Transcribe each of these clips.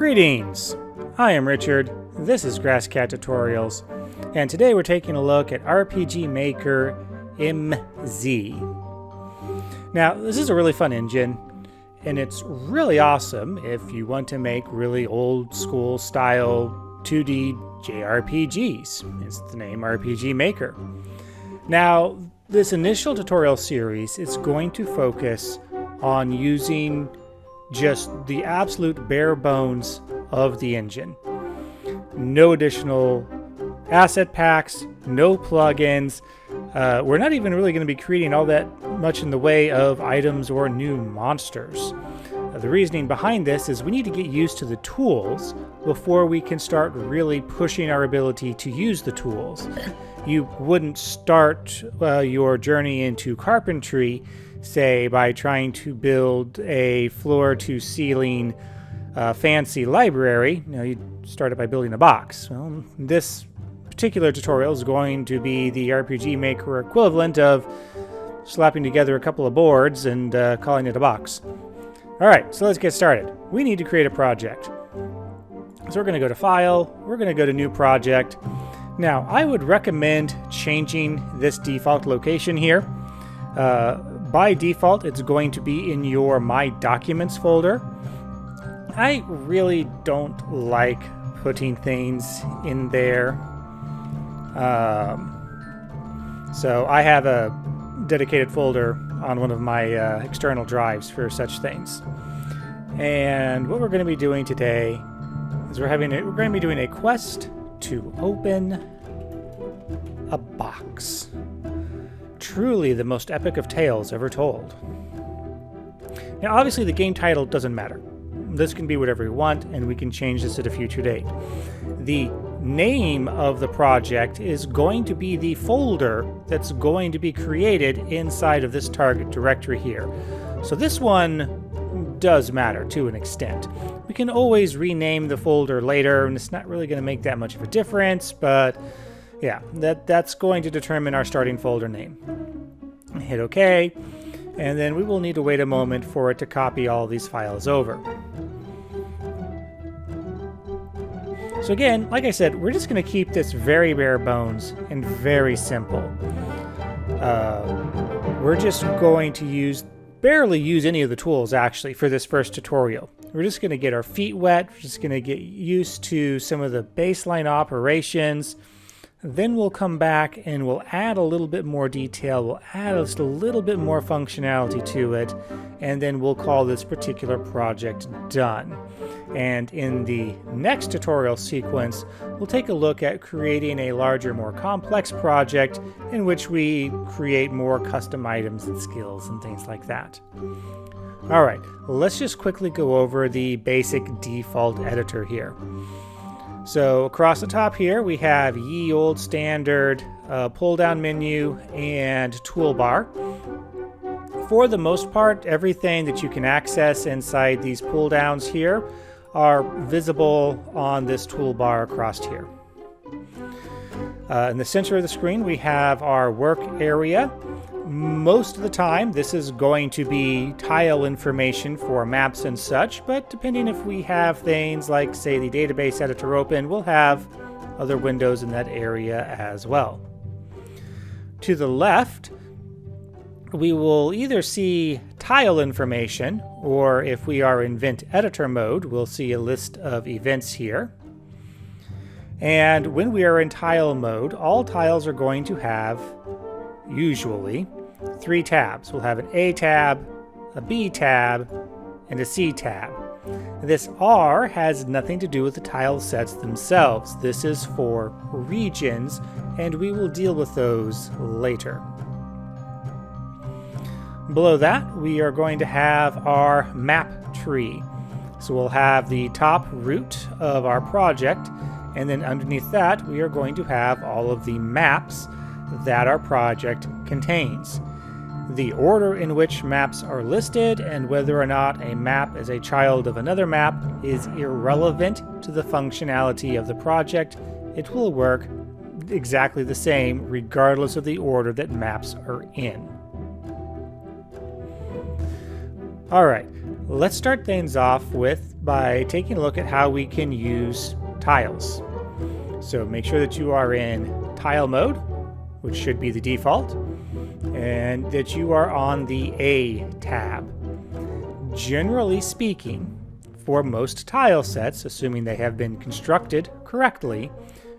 Greetings! I am Richard, this is Grasscat Tutorials, and today we're taking a look at RPG Maker MZ. Now, this is a really fun engine, and it's really awesome if you want to make really old school style 2D JRPGs. It's the name RPG Maker. Now, this initial tutorial series is going to focus on using just the absolute bare bones of the engine. No additional asset packs, no plugins. We're not even really going to be creating all that much in the way of items or new monsters. The reasoning behind this is we need to get used to the tools before we can start really pushing our ability to use the tools. You wouldn't start your journey into carpentry, say, by trying to build a floor-to-ceiling fancy library. You start it by building a box. Well, this particular tutorial is going to be the RPG Maker equivalent of slapping together a couple of boards and calling it a box. Alright, so let's get started. We need to create a project. So we're going to go to File, we're going to go to New Project. Now, I would recommend changing this default location here. By default, it's going to be in your My Documents folder. I really don't like putting things in there. So I have a dedicated folder on one of my external drives for such things. And what we're going to be doing today is we're going to be doing a quest to open a box. Truly the most epic of tales ever told. Now, obviously, the game title doesn't matter. This can be whatever we want, and we can change this at a future date. The name of the project is going to be the folder that's going to be created inside of this target directory here. So this one does matter to an extent. We can always rename the folder later, and it's not really going to make that much of a difference, but yeah, that's going to determine our starting folder name. Hit OK, and then we will need to wait a moment for it to copy all these files over. So again, like I said, we're just going to keep this very bare bones and very simple. We're just going to barely use any of the tools actually for this first tutorial. We're just going to get our feet wet, we're just going to get used to some of the baseline operations. Then we'll come back and we'll add a little bit more detail, we'll add just a little bit more functionality to it, and then we'll call this particular project done. And in the next tutorial sequence, we'll take a look at creating a larger, more complex project in which we create more custom items and skills and things like that. Alright, let's just quickly go over the basic default editor here. So across the top here we have ye old standard pull-down menu and toolbar. For the most part, everything that you can access inside these pull-downs here are visible on this toolbar across here. In the center of the screen we have our work area. Most of the time this is going to be tile information for maps and such, but depending if we have things like, say, the database editor open, we'll have other windows in that area as well. To the left, we will either see tile information, or if we are in event editor mode, we'll see a list of events here. And when we are in tile mode, all tiles are going to have, usually, 3 tabs. We'll have an A tab, a B tab, and a C tab. This R has nothing to do with the tile sets themselves. This is for regions, and we will deal with those later. Below that, we are going to have our map tree. So we'll have the top root of our project, and then underneath that, we are going to have all of the maps that our project contains. The order in which maps are listed and whether or not a map is a child of another map is irrelevant to the functionality of the project. It will work exactly the same regardless of the order that maps are in. Alright, let's start things off with by taking a look at how we can use tiles. So make sure that you are in tile mode, which should be the default, and that you are on the A tab. Generally speaking, for most tile sets, assuming they have been constructed correctly,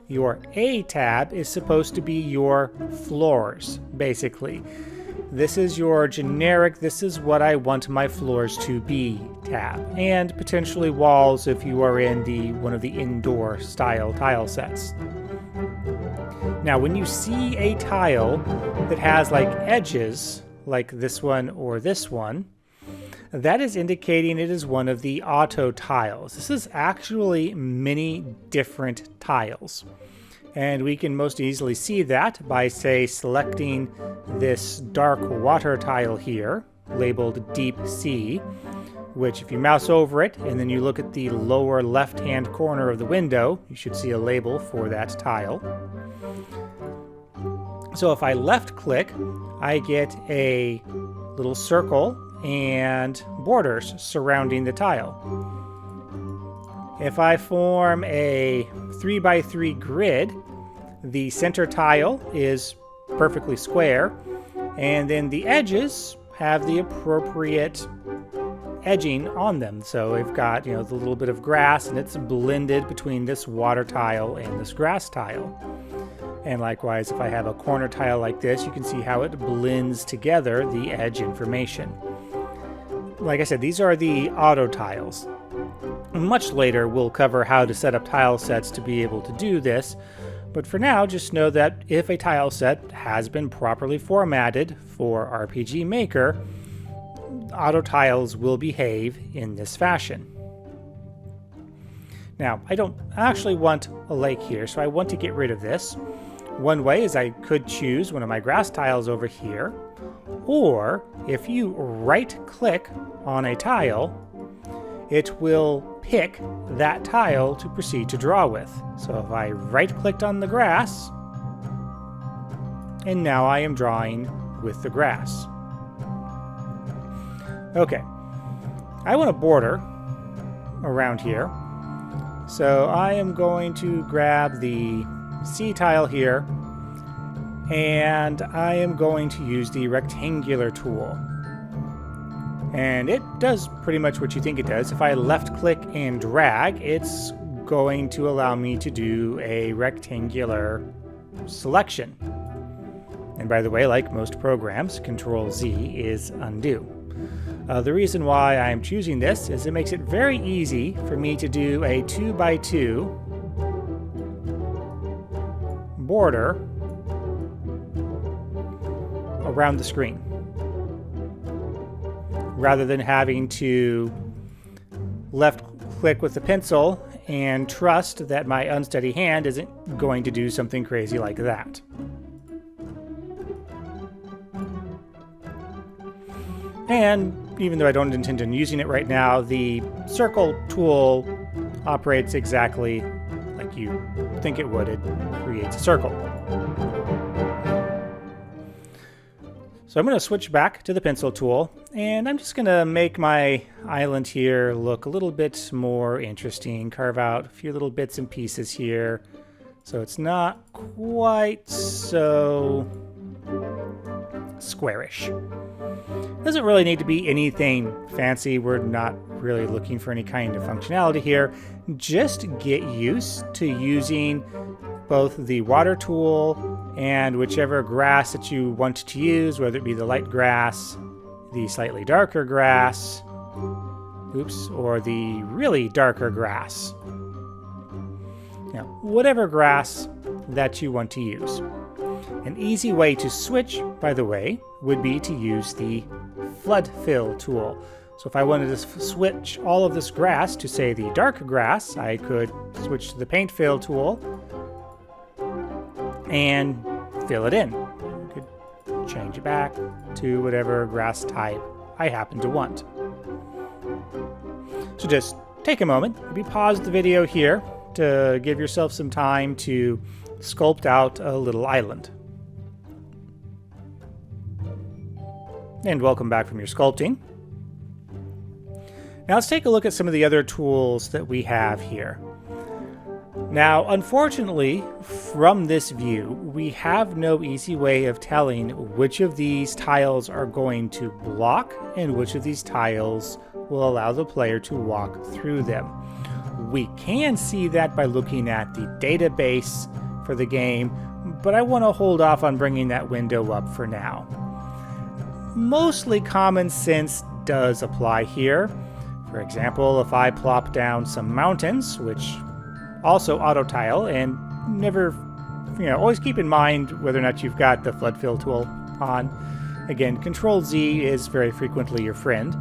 your A tab is supposed to be your floors, basically. This is your generic, this is what I want my floors to be tab, and potentially walls if you are in one of the indoor style tile sets. Now, when you see a tile that has like edges, like this one or this one, that is indicating it is one of the auto tiles. This is actually many different tiles. And we can most easily see that by, say, selecting this dark water tile here, labeled Deep Sea, which if you mouse over it and then you look at the lower left-hand corner of the window, you should see a label for that tile. So if I left-click, I get a little circle and borders surrounding the tile. If I form a 3x3 grid, the center tile is perfectly square, and then the edges have the appropriate edging on them. So we've got, the little bit of grass, and it's blended between this water tile and this grass tile. And likewise, if I have a corner tile like this, you can see how it blends together the edge information. Like I said, these are the auto tiles. Much later, we'll cover how to set up tile sets to be able to do this, but for now, just know that if a tile set has been properly formatted for RPG Maker, auto tiles will behave in this fashion. Now, I don't actually want a lake here, so I want to get rid of this. One way is I could choose one of my grass tiles over here, or if you right-click on a tile, it will pick that tile to proceed to draw with. So if I right-clicked on the grass, and now I am drawing with the grass. Okay, I want a border around here, so I am going to grab the C tile here, and I am going to use the rectangular tool. And it does pretty much what you think it does. If I left click and drag, it's going to allow me to do a rectangular selection. And by the way, like most programs, Control-Z is undo. The reason why I'm choosing this is it makes it very easy for me to do a 2x2 border around the screen, rather than having to left click with the pencil and trust that my unsteady hand isn't going to do something crazy like that. And even though I don't intend on using it right now, the circle tool operates exactly like you think it would. It creates a circle. So I'm going to switch back to the pencil tool, and I'm just going to make my island here look a little bit more interesting, carve out a few little bits and pieces here, so it's not quite so squarish. Doesn't really need to be anything fancy. We're not really looking for any kind of functionality here. Just get used to using both the water tool and whichever grass that you want to use, whether it be the light grass, the slightly darker grass, or the really darker grass. Whatever grass that you want to use. An easy way to switch, by the way, would be to use the flood fill tool. So if I wanted to switch all of this grass to, say, the dark grass, I could switch to the paint fill tool and fill it in. I could change it back to whatever grass type I happen to want. So just take a moment, maybe pause the video here to give yourself some time to sculpt out a little island. And welcome back from your sculpting. Now let's take a look at some of the other tools that we have here. Now, unfortunately, from this view, we have no easy way of telling which of these tiles are going to block and which of these tiles will allow the player to walk through them. We can see that by looking at the database for the game, but I want to hold off on bringing that window up for now. Mostly common sense does apply here. For example, if I plop down some mountains, which also auto tile, and never, always keep in mind whether or not you've got the flood fill tool on. Again, Control Z is very frequently your friend.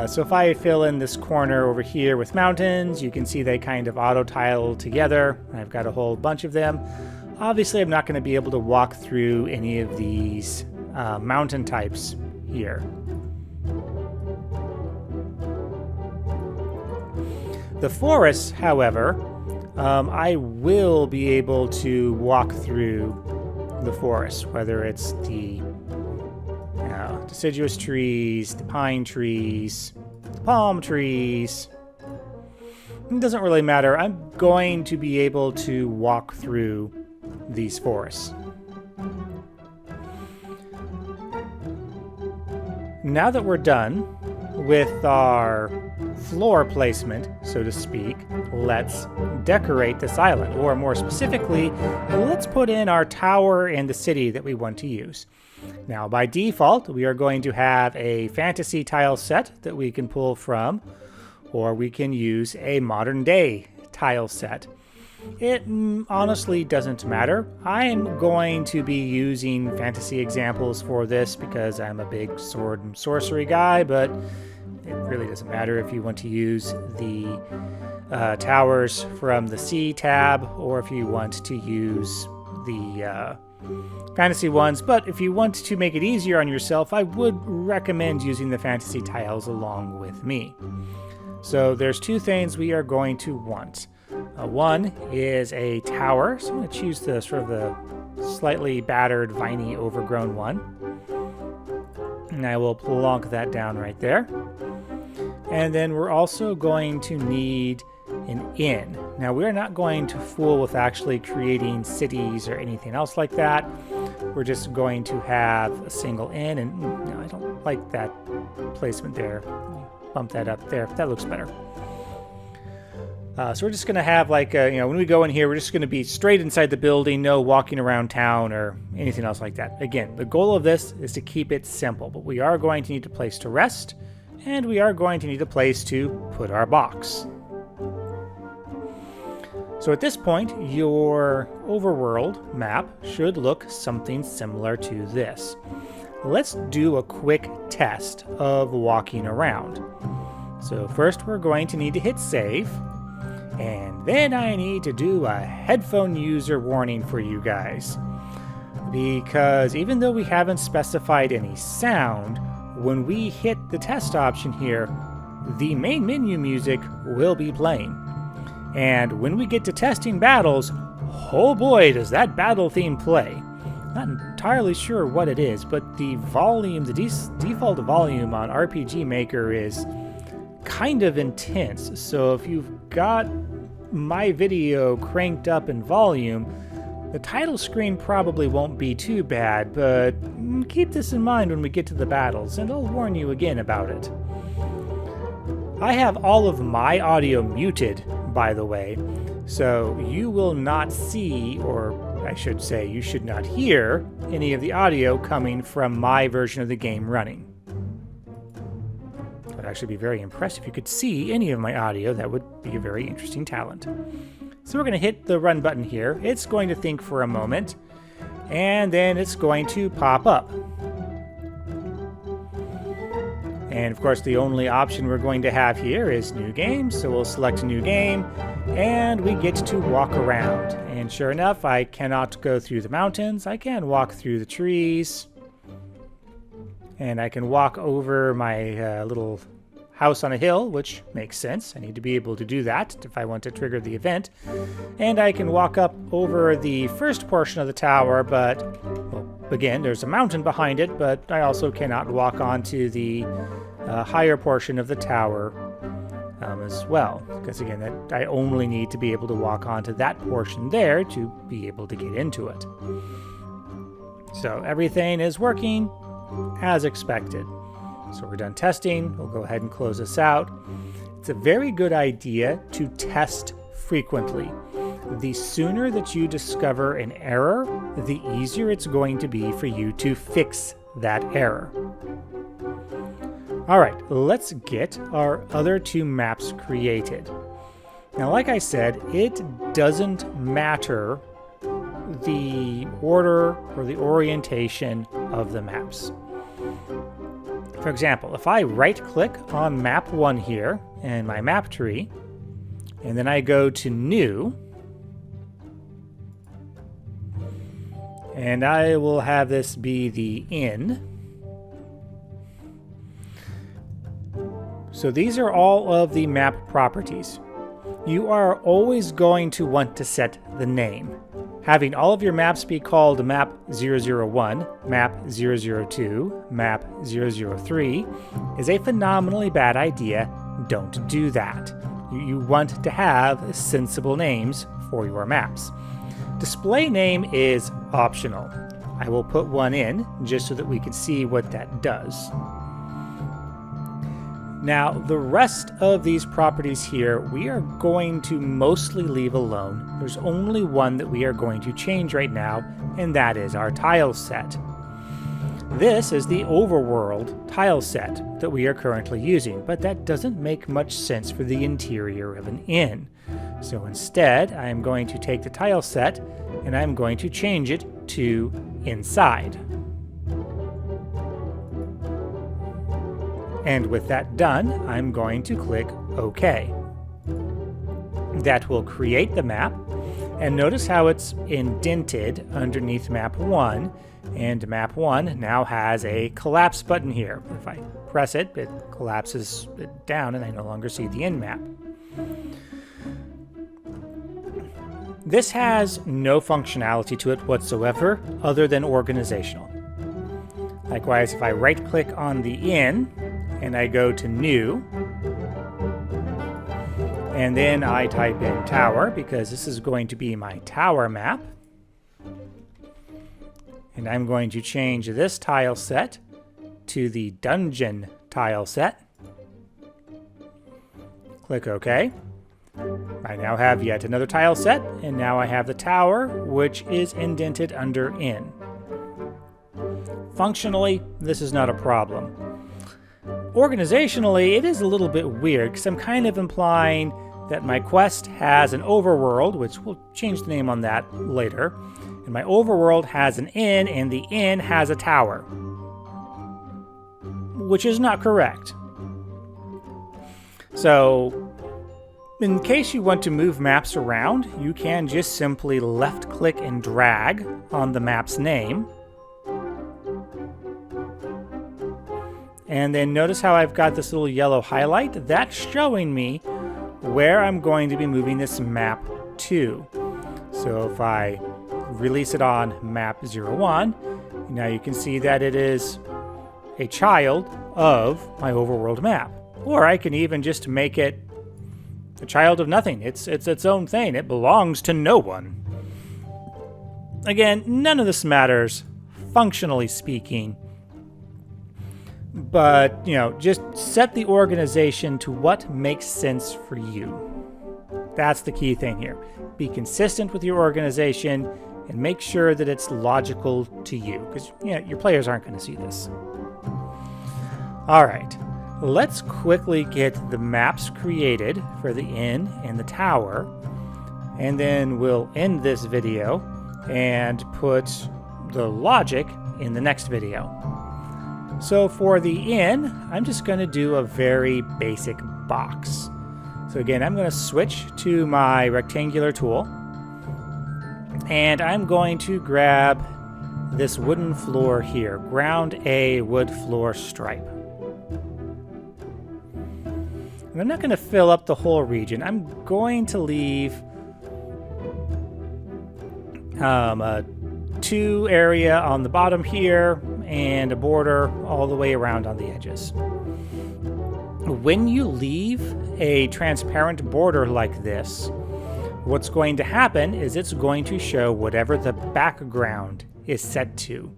So if I fill in this corner over here with mountains, you can see they kind of auto tile together. I've got a whole bunch of them. Obviously, I'm not going to be able to walk through any of these mountain types here. The forests, however, I will be able to walk through the forest, whether it's the deciduous trees, the pine trees, the palm trees. It doesn't really matter. I'm going to be able to walk through these forests. Now that we're done with our floor placement, so to speak, let's decorate this island, or more specifically, let's put in our tower and the city that we want to use. Now, by default, we are going to have a fantasy tile set that we can pull from, or we can use a modern day tile set. It honestly doesn't matter. I'm going to be using fantasy examples for this because I'm a big sword and sorcery guy, but it really doesn't matter if you want to use the towers from the C tab, or if you want to use the fantasy ones. But if you want to make it easier on yourself, I would recommend using the fantasy tiles along with me. So there's two things we are going to want. One is a tower, so I'm going to choose the sort of the slightly battered, viney, overgrown one. And I will plonk that down right there. And then we're also going to need an inn. Now, we're not going to fool with actually creating cities or anything else like that. We're just going to have a single inn, and no, I don't like that placement there. Bump that up there. That looks better. So we're just going to have when we go in here, we're just going to be straight inside the building, no walking around town or anything else like that. Again, the goal of this is to keep it simple, but we are going to need a place to rest, and we are going to need a place to put our box. So at this point, your overworld map should look something similar to this. Let's do a quick test of walking around. So first we're going to need to hit save, and then I need to do a headphone user warning for you guys. Because even though we haven't specified any sound, when we hit the test option here, the main menu music will be playing. And when we get to testing battles, oh boy, does that battle theme play. Not entirely sure what it is, but the volume, the default volume on RPG Maker is kind of intense. So if you've got my video cranked up in volume, the title screen probably won't be too bad, but keep this in mind when we get to the battles, and I'll warn you again about it. I have all of my audio muted, by the way, so you will not see, or I should say, you should not hear any of the audio coming from my version of the game running. I'd actually be very impressed if you could see any of my audio. That would be a very interesting talent. So we're going to hit the run button here. It's going to think for a moment, and then it's going to pop up. And of course, the only option we're going to have here is new game. So we'll select new game, and we get to walk around. And sure enough, I cannot go through the mountains. I can walk through the trees. And I can walk over my little house on a hill, which makes sense. I need to be able to do that if I want to trigger the event. And I can walk up over the first portion of the tower, but, well, again, there's a mountain behind it, but I also cannot walk onto the higher portion of the tower as well. Because again, I only need to be able to walk onto that portion there to be able to get into it. So everything is working as expected. So we're done testing. We'll go ahead and close this out. It's a very good idea to test frequently. The sooner that you discover an error, the easier it's going to be for you to fix that error. All right, let's get our other two maps created. Now, like I said, it doesn't matter the order or the orientation of the maps. For example, if I right-click on map 1 here in my map tree, and then I go to New, and I will have this be the inn. So these are all of the map properties. You are always going to want to set the name. Having all of your maps be called map 001, map 002, map 003 is a phenomenally bad idea. Don't do that. You want to have sensible names for your maps. Display name is optional. I will put one in just so that we can see what that does. Now, the rest of these properties here, we are going to mostly leave alone. There's only one that we are going to change right now, and that is our tile set. This is the overworld tile set that we are currently using, but that doesn't make much sense for the interior of an inn. So instead, I am going to take the tile set, and I'm going to change it to inside. And with that done, I'm going to click OK. That will create the map, and notice how it's indented underneath map 1, and map 1 now has a collapse button here. If I press it, it collapses it down and I no longer see the end map. This has no functionality to it whatsoever other than organizational. Likewise, if I right-click on the inn, and I go to New, and then I type in Tower, because this is going to be my tower map. And I'm going to change this tile set to the Dungeon tile set. Click OK. I now have yet another tile set, and now I have the tower, which is indented under Inn. Functionally, this is not a problem. Organizationally, it is a little bit weird, because I'm kind of implying that my quest has an overworld, which we'll change the name on that later, and my overworld has an inn, and the inn has a tower, which is not correct. So, in case you want to move maps around, you can just simply left-click and drag on the map's name. And then notice how I've got this little yellow highlight? That's showing me where I'm going to be moving this map to. So if I release it on map 01, now you can see that it is a child of my overworld map. Or I can even just make it a child of nothing. It's its own thing. It belongs to no one. Again, none of this matters, functionally speaking. But, just set the organization to what makes sense for you. That's the key thing here. Be consistent with your organization and make sure that it's logical to you, because your players aren't going to see this. All right, let's quickly get the maps created for the inn and the tower, and then we'll end this video and put the logic in the next video. So for the inn, I'm just going to do a very basic box. So again, I'm going to switch to my rectangular tool, and I'm going to grab this wooden floor here, ground A wood floor stripe. And I'm not going to fill up the whole region. I'm going to leave a 2 area on the bottom here, and a border all the way around on the edges. When you leave a transparent border like this, what's going to happen is it's going to show whatever the background is set to.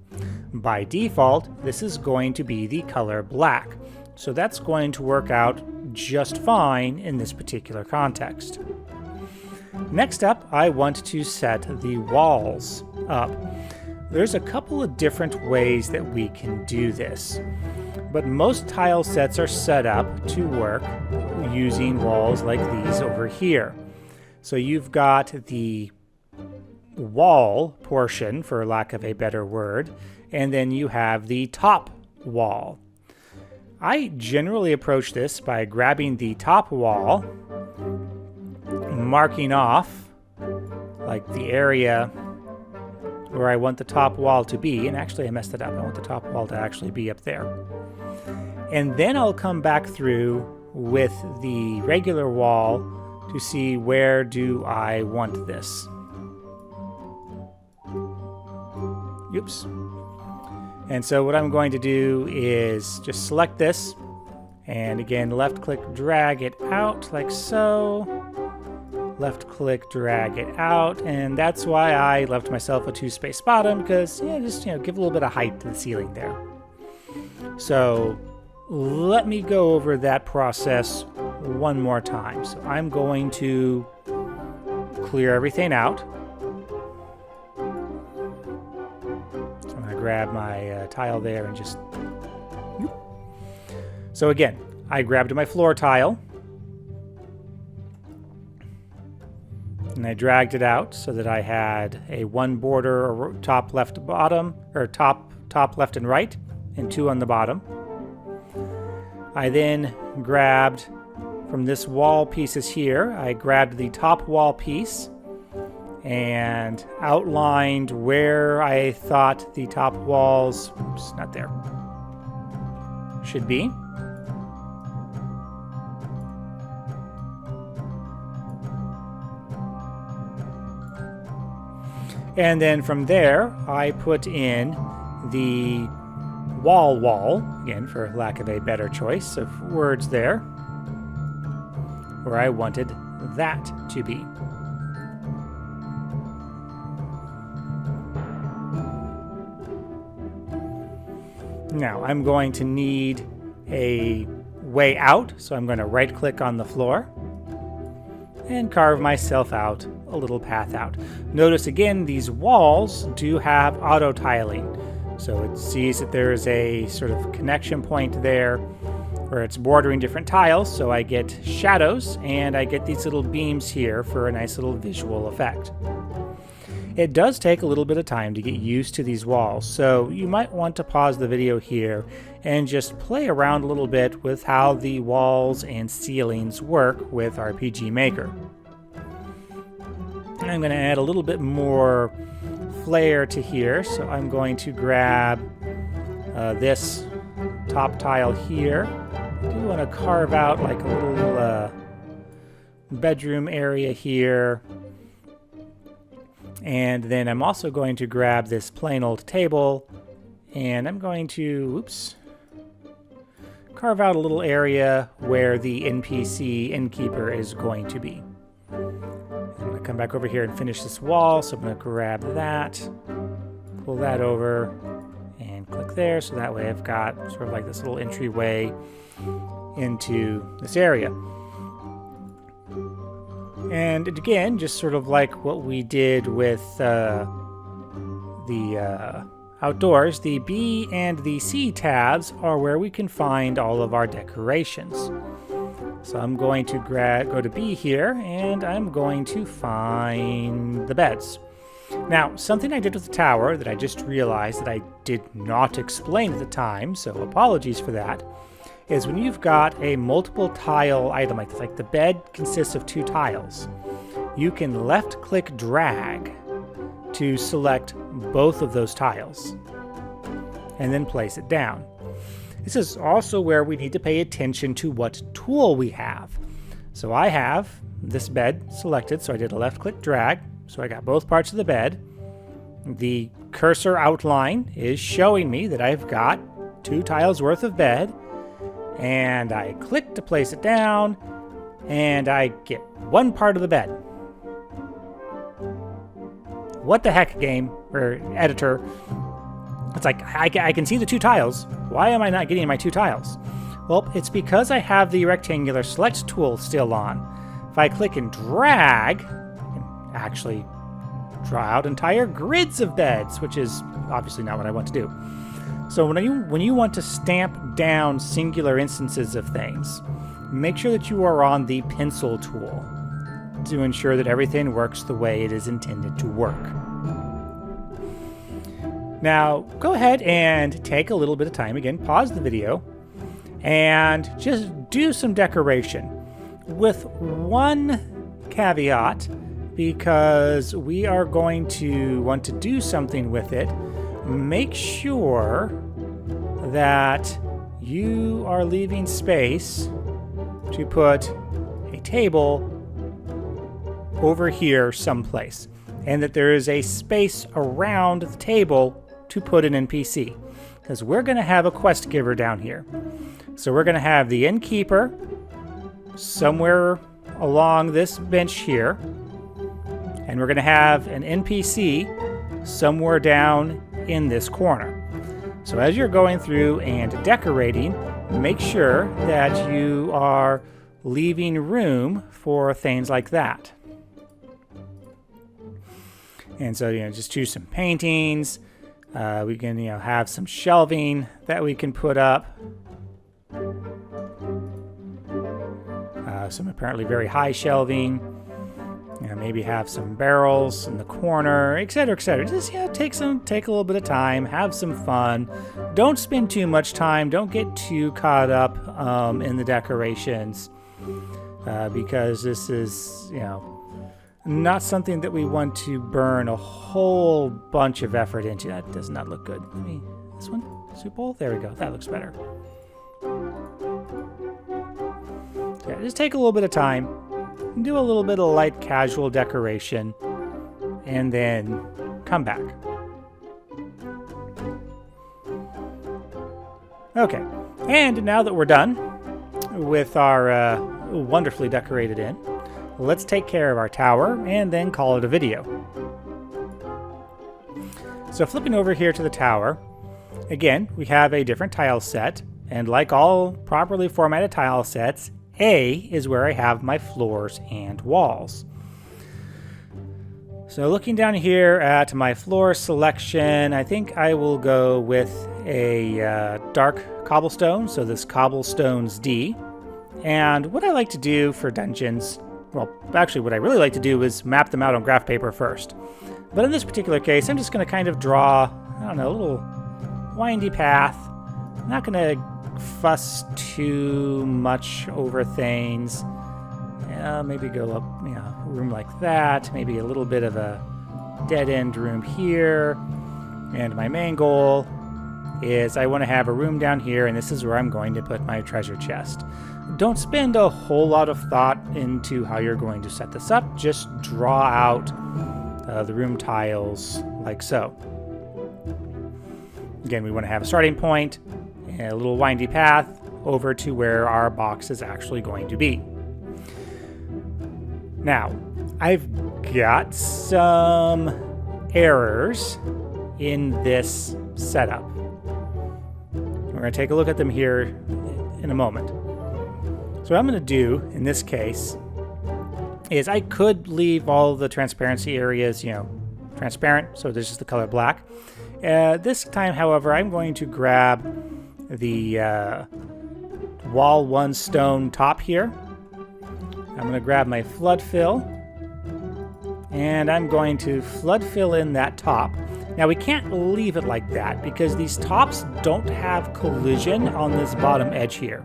By default, this is going to be the color black, so that's going to work out just fine in this particular context. Next up, I want to set the walls up. There's a couple of different ways that we can do this, but most tile sets are set up to work using walls like these over here. So you've got the wall portion, for lack of a better word, and then you have the top wall. I generally approach this by grabbing the top wall, marking off like the area where I want the top wall to be, and actually I messed it up. I want the top wall to actually be up there. And then I'll come back through with the regular wall to see where do I want this. Oops. And so what I'm going to do is just select this, and again, left click, drag it out like so. Left click, drag it out, and that's why I left myself a 2-space bottom, because just give a little bit of height to the ceiling there. So let me go over that process one more time. So I'm going to clear everything out. So I'm going to grab my tile there and just... So again, I grabbed my floor tile, and I dragged it out so that I had a 1 border, or top left bottom, or top left and right, and 2 on the bottom. I then grabbed from this wall pieces here, I grabbed the top wall piece and outlined where I thought the top walls, oops, not there, should be. And then from there, I put in the wall, again, for lack of a better choice of words there, where I wanted that to be. Now, I'm going to need a way out, so I'm going to right-click on the floor and carve myself out a little path out. Notice again, these walls do have auto tiling, so it sees that there is a sort of connection point there where it's bordering different tiles, so I get shadows and I get these little beams here for a nice little visual effect. It does take a little bit of time to get used to these walls, so you might want to pause the video here and just play around a little bit with how the walls and ceilings work with RPG Maker. And I'm going to add a little bit more flair to here, so I'm going to grab this top tile here. I do want to carve out like a little bedroom area here. And then I'm also going to grab this plain old table, and I'm going to, carve out a little area where the NPC innkeeper is going to be. I'm going to come back over here and finish this wall, so I'm going to grab that, pull that over, and click there, so that way I've got sort of like this little entryway into this area. And again, just sort of like what we did with the outdoors, the B and the C tabs are where we can find all of our decorations. So I'm going to go to B here, and I'm going to find the beds. Now, something I did with the tower that I just realized that I did not explain at the time, so apologies for that, is when you've got a multiple tile item like this, like the bed consists of 2 tiles, you can left click drag to select both of those tiles and then place it down. This is also where we need to pay attention to what tool we have. So I have this bed selected, so I did a left click drag, so I got both parts of the bed, the cursor outline is showing me that I've got 2 tiles worth of bed, and I click to place it down, and I get 1 part of the bed. What the heck, game, or editor? It's like, I can see the 2 tiles. Why am I not getting my 2 tiles? Well, it's because I have the rectangular select tool still on. If I click and drag, I can actually draw out entire grids of beds, which is obviously not what I want to do. So when you want to stamp down singular instances of things, make sure that you are on the pencil tool to ensure that everything works the way it is intended to work. Now, go ahead and take a little bit of time, again, pause the video, and just do some decoration with one caveat, because we are going to want to do something with it. Make sure that you are leaving space to put a table over here someplace, and that there is a space around the table to put an NPC, because we're going to have a quest giver down here. So we're going to have the innkeeper somewhere along this bench here, and we're going to have an NPC somewhere down in this corner. So as you're going through and decorating, make sure that you are leaving room for things like that. And so, just choose some paintings. We can, have some shelving that we can put up. Some apparently very high shelving. Maybe have some barrels in the corner, etc., etc. Just take a little bit of time, have some fun. Don't spend too much time. Don't get too caught up in the decorations, because this is not something that we want to burn a whole bunch of effort into. That does not look good. This one, soup bowl. There we go. That looks better. Yeah, just take a little bit of time. Do a little bit of light casual decoration, and then come back. Okay, and now that we're done with our wonderfully decorated inn, let's take care of our tower and then call it a video. So flipping over here to the tower, again, we have a different tile set, and like all properly formatted tile sets, A is where I have my floors and walls. So looking down here at my floor selection, I think I will go with a dark cobblestone, so this cobblestone's D. And what I like to do for dungeons, well, actually what I really like to do is map them out on graph paper first. But in this particular case, I'm just going to kind of draw, a little windy path. I'm not going to fuss too much over things. Maybe go up, a room like that. Maybe a little bit of a dead-end room here. And my main goal is I want to have a room down here, and this is where I'm going to put my treasure chest. Don't spend a whole lot of thought into how you're going to set this up. Just draw out the room tiles like so. Again, we want to have a starting point, a little windy path over to where our box is actually going to be. Now, I've got some errors in this setup. We're going to take a look at them here in a moment. So what I'm going to do in this case is I could leave all the transparency areas, transparent, so there's just the color black. This time, however, I'm going to grab the wall 1 stone top here. I'm going to grab my flood fill, and I'm going to flood fill in that top. Now we can't leave it like that because these tops don't have collision on this bottom edge here.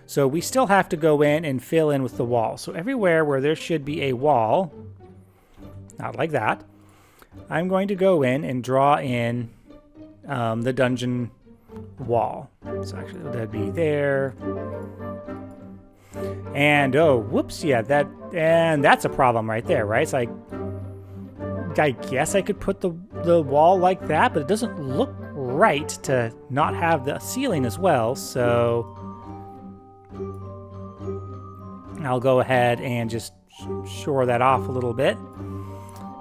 So we still have to go in and fill in with the wall. So everywhere where there should be a wall, not like that, I'm going to go in and draw in the dungeon wall. So actually that'd be there. And oh, whoops, yeah, that's a problem right there, right? It's like, I guess I could put the the wall like that, but it doesn't look right to not have the ceiling as well, so I'll go ahead and just shore that off a little bit.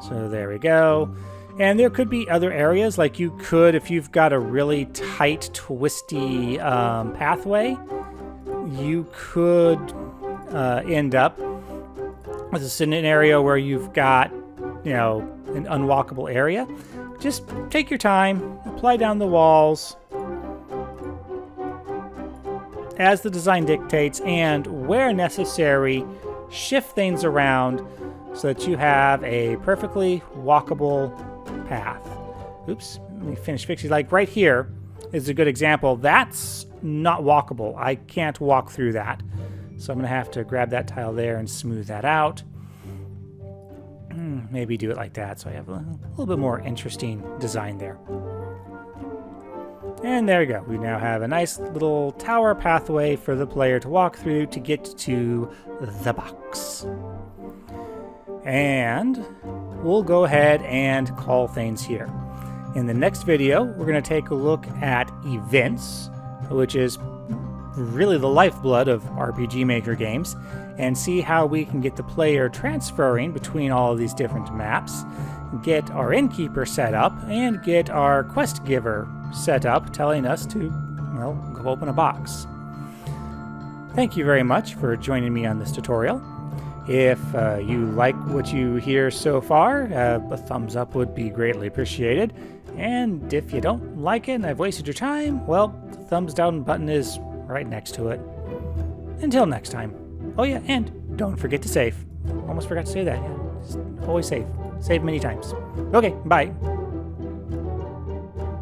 So there we go. And there could be other areas, like you could, if you've got a really tight, twisty pathway, you could end up with a scenario where you've got, you know, an unwalkable area. Just take your time, apply down the walls as the design dictates, and where necessary, shift things around so that you have a perfectly walkable path. Oops, let me finish fixing. Like right here is a good example. That's not walkable. I can't walk through that. So I'm going to have to grab that tile there and smooth that out. Maybe do it like that so I have a little bit more interesting design there. And there we go. We now have a nice little tower pathway for the player to walk through to get to the box. And we'll go ahead and call things here. In the next video, we're going to take a look at events, which is really the lifeblood of RPG Maker games, and see how we can get the player transferring between all of these different maps, get our innkeeper set up, and get our quest giver set up, telling us to, well, go open a box. Thank you very much for joining me on this tutorial. If you like what you hear so far, a thumbs up would be greatly appreciated. And if you don't like it and I've wasted your time, well, the thumbs down button is right next to it. Until next time. Oh yeah, and don't forget to save. Almost forgot to say that. Yeah. Just always save. Save many times. Okay, bye.